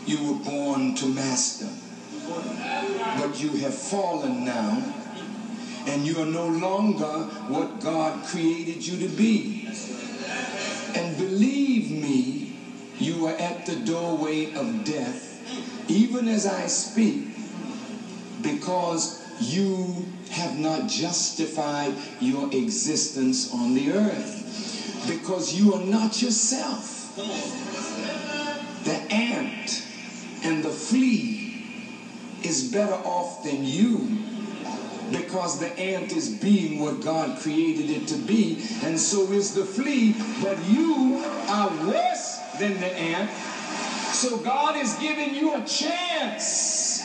you were born to master. But you have fallen now, and you are no longer what God created you to be. And believe me, you are at the doorway of death, even as I speak, because you have not justified your existence on the earth. Because you are not yourself. The ant and the flea is better off than you, because the ant is being what God created it to be, and so is the flea, but you are worse than the ant. So God is giving you a chance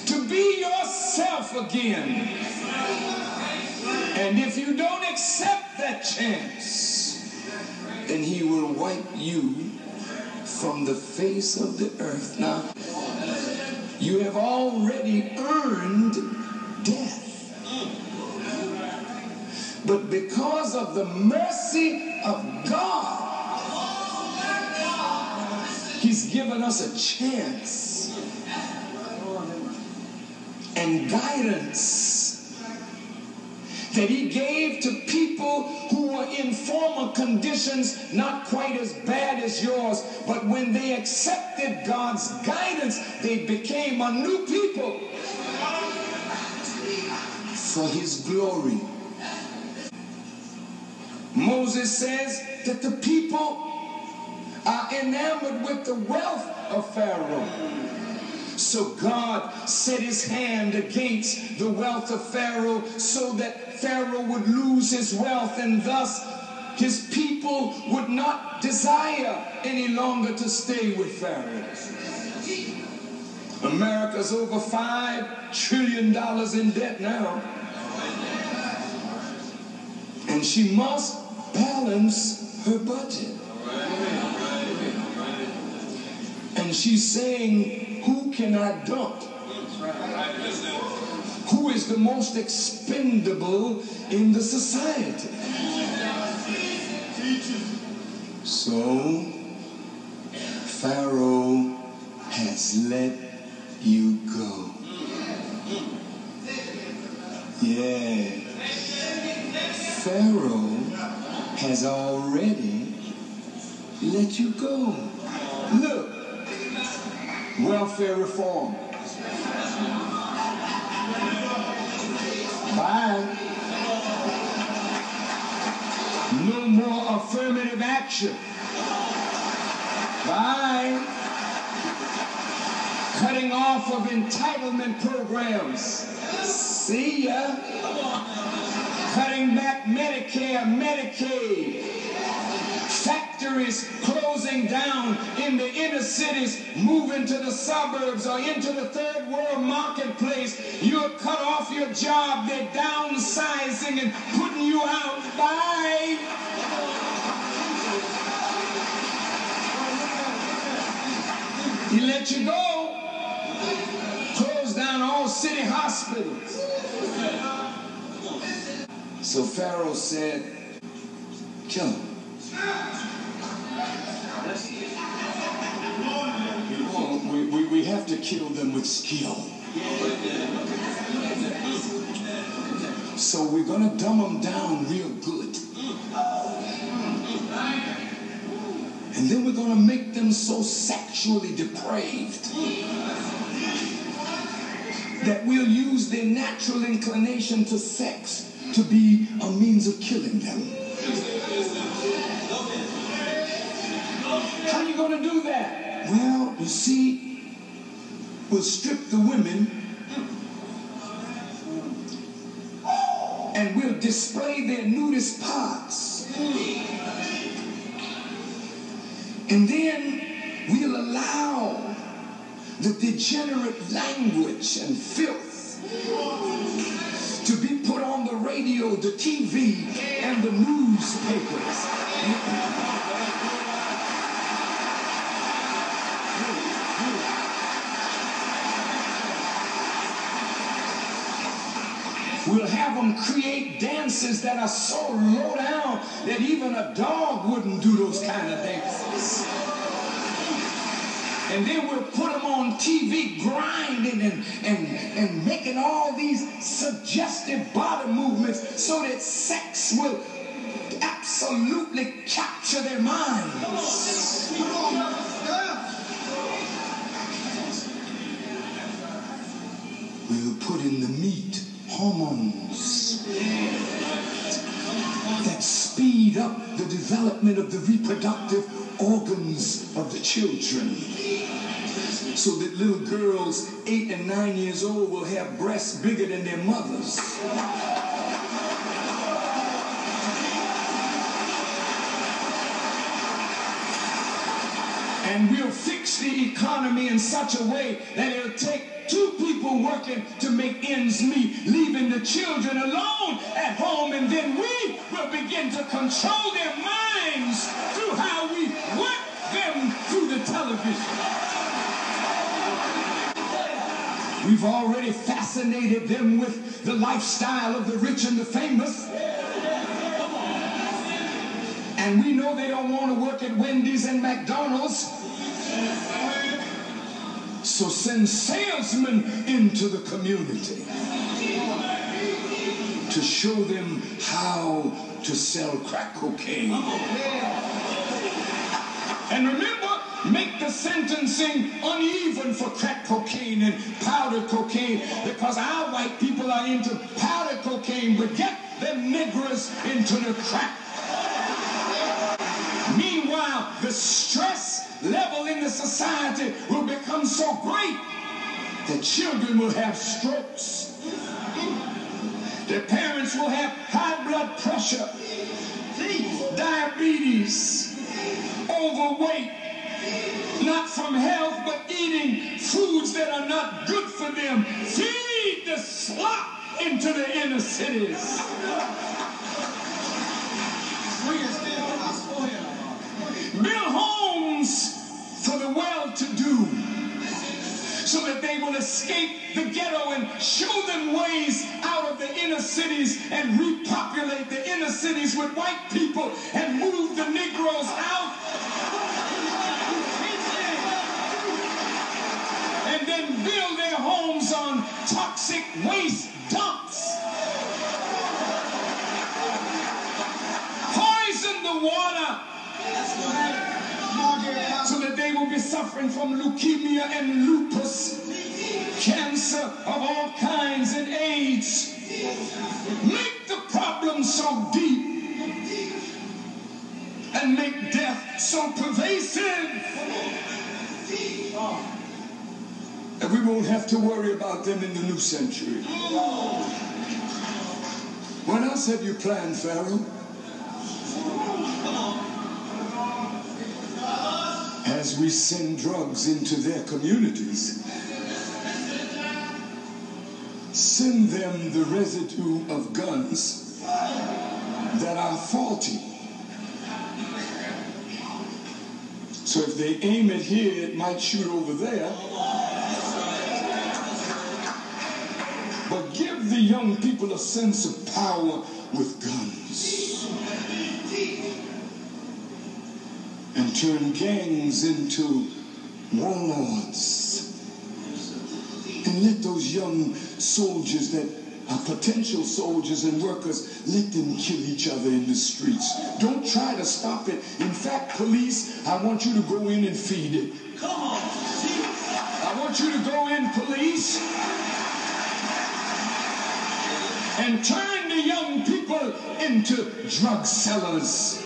to be yourself again. And if you don't accept that chance, then he will wipe you from the face of the earth. Now, you have already earned death. But because of the mercy of God, he's given us a chance and guidance that he gave to people who were in former conditions not quite as bad as yours, but when they accepted God's guidance, they became a new people for his glory. Moses says that the people are enamored with the wealth of Pharaoh. So God set his hand against the wealth of Pharaoh so that Pharaoh would lose his wealth, and thus his people would not desire any longer to stay with Pharaoh. America's over $5 trillion in debt now. And she must balance her budget. And she's saying, who can I dump? Who is the most expendable in the society? So, Pharaoh has let you go. Yeah. Pharaoh has already let you go. Look. Welfare reform. Bye. No more affirmative action. Bye. Cutting off of entitlement programs. See ya. Cutting back Medicare, Medicaid. Factories closing down in the inner cities, moving to the suburbs or into the third world marketplace. You're cut off your job. They're downsizing and putting you out. Bye. He let you go. Close down all city hospitals. So Pharaoh said, kill him. We have to kill them with skill. So we're going to dumb them down real good. And then we're going to make them so sexually depraved that we'll use their natural inclination to sex to be a means of killing them. How are you going to do that? Well, you see, we'll strip the women and we'll display their nudist parts. And then we'll allow the degenerate language and filth to be put on the radio, the TV, and the newspapers. We'll have them create dances that are so low down that even a dog wouldn't do those kind of dances. And then we'll put them on TV grinding and making all these suggestive body movements so that sex will absolutely capture their minds. We'll put in the meat hormones that speed up the development of the reproductive organs of the children, so that little girls 8 and 9 years old will have breasts bigger than their mothers. And we'll fix the economy in such a way that it'll take 2 people working to make ends meet, leaving the children alone at home, and then we will begin to control their minds through how we work them through the television. We've already fascinated them with the lifestyle of the rich and the famous. And we know they don't want to work at Wendy's and McDonald's. So send salesmen into the community to show them how to sell crack cocaine. And remember, make the sentencing uneven for crack cocaine and powder cocaine, because our white people are into powder cocaine, but get them niggers into the crack. Meanwhile, the stress level in the society will become so great that children will have strokes. Their parents will have high blood pressure, diabetes, overweight, not from health, but eating foods that are not good for them. Feed the slop into the inner cities. Build homes for the well-to-do so that they will escape the ghetto, and show them ways out of the inner cities and repopulate the inner cities with white people and move the Negroes out. And then build their homes on toxic waste dumps. Poison the water so that they will be suffering from leukemia and lupus, cancer of all kinds, and AIDS. Make the problem so deep and make death so pervasive that we won't have to worry about them in the new century. What else have you planned, Pharaoh? As we send drugs into their communities, send them the residue of guns that are faulty. So if they aim it here, it might shoot over there. But give the young people a sense of power with guns. And turn gangs into warlords. And let those young soldiers that are potential soldiers and workers, let them kill each other in the streets. Don't try to stop it. In fact, police, I want you to go in and feed it. Come on. I want you to go in, police, and turn the young people into drug sellers.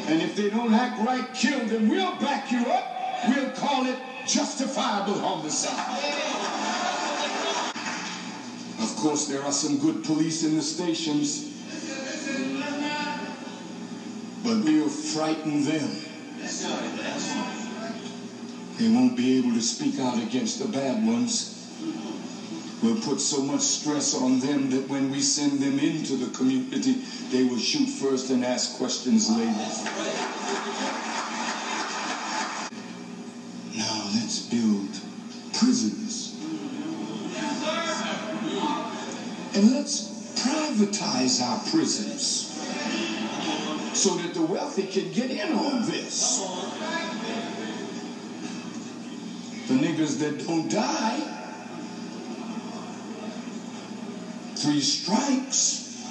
And if they don't act right, kill them. We'll back you up. We'll call it justifiable homicide. Of course, there are some good police in the stations, but we'll frighten them. They won't be able to speak out against the bad ones. We'll put so much stress on them that when we send them into the community, they will shoot first and ask questions later. Now let's build prisons. And let's privatize our prisons so that the wealthy can get in on this. niggas that don't die. 3 strikes,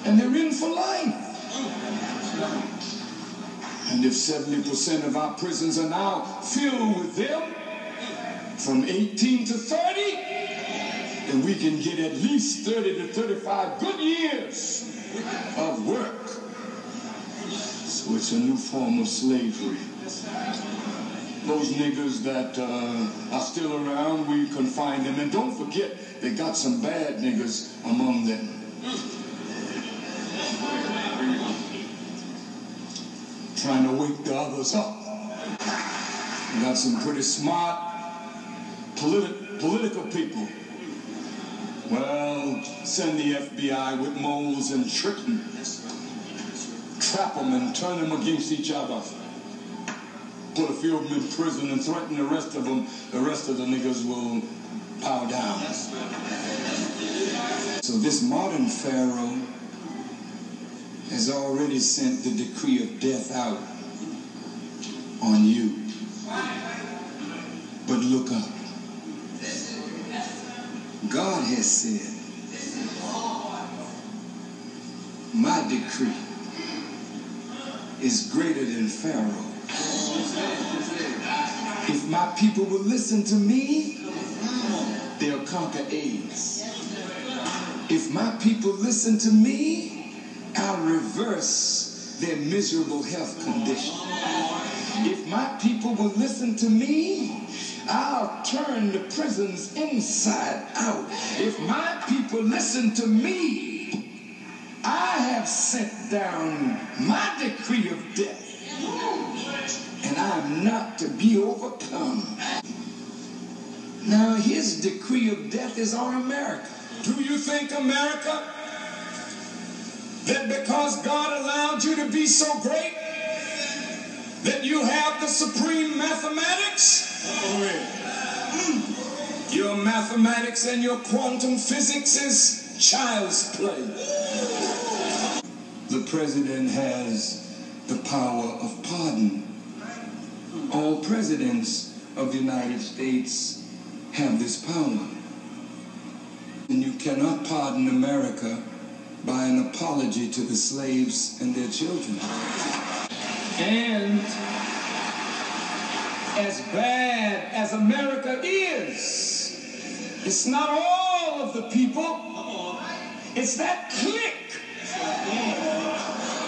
and they're in for life. And if 70% of our prisons are now filled with them, from 18 to 30, then we can get at least 30 to 35 good years of work. So it's a new form of slavery. Those niggas that are still around, we confine them. And don't forget, they got some bad niggas among them. Trying to wake the others up. We got some pretty smart political people. Well, send the FBI with moles and trick them. Trap them and turn them against each other. Put a few of them in prison and threaten the rest of them. The rest of the niggas will bow down. So this modern Pharaoh has already sent the decree of death out on you. But look up. God has said, my decree is greater than Pharaoh. If my people will listen to me, they'll conquer AIDS. If my people listen to me, I'll reverse their miserable health condition. If my people will listen to me, I'll turn the prisons inside out. If my people listen to me, I have sent down my decree of death. And I am not to be overcome. Now his decree of death is on America. Do you think, America, that because God allowed you to be so great, that you have the supreme mathematics? Your mathematics and your quantum physics is child's play. The president has the power of pardon. All presidents of the United States have this power. And you cannot pardon America by an apology to the slaves and their children. And as bad as America is, it's not all of the people. It's that clique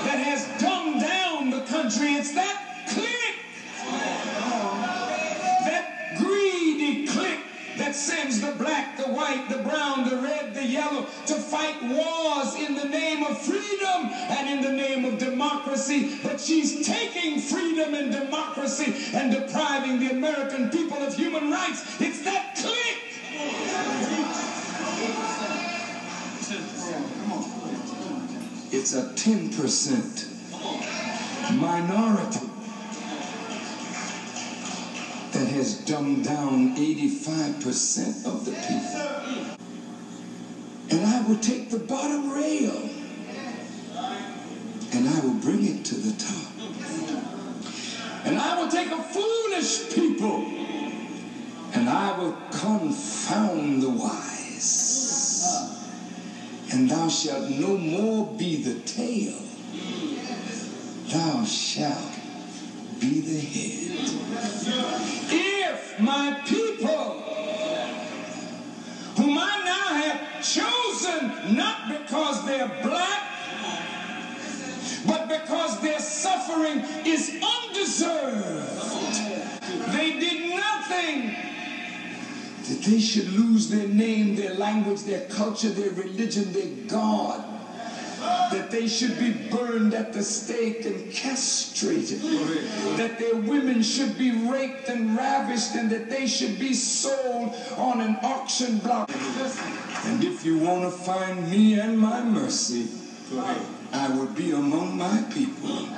that has dumbed down the country. It's that clique, that greedy clique that sends the black, the white, the brown, the red, the yellow to fight wars in the name of freedom and in the name of democracy. But she's taking freedom and democracy and depriving the American people of human rights. It's that clique. It's a 10% minority that has dumbed down 85% of the people. And I will take the bottom rail and I will bring it to the top. And I will take a foolish people and I will confound the wise. And thou shalt no more be the tail, thou shalt be the head. If my people, whom I now have chosen, not because they're black, but because their suffering is undeserved, they did nothing, that they should lose their name, their language, their culture, their religion, their God, that they should be burned at the stake and castrated, that their women should be raped and ravished, and that they should be sold on an auction block. And if you want to find me and my mercy, I will be among my people.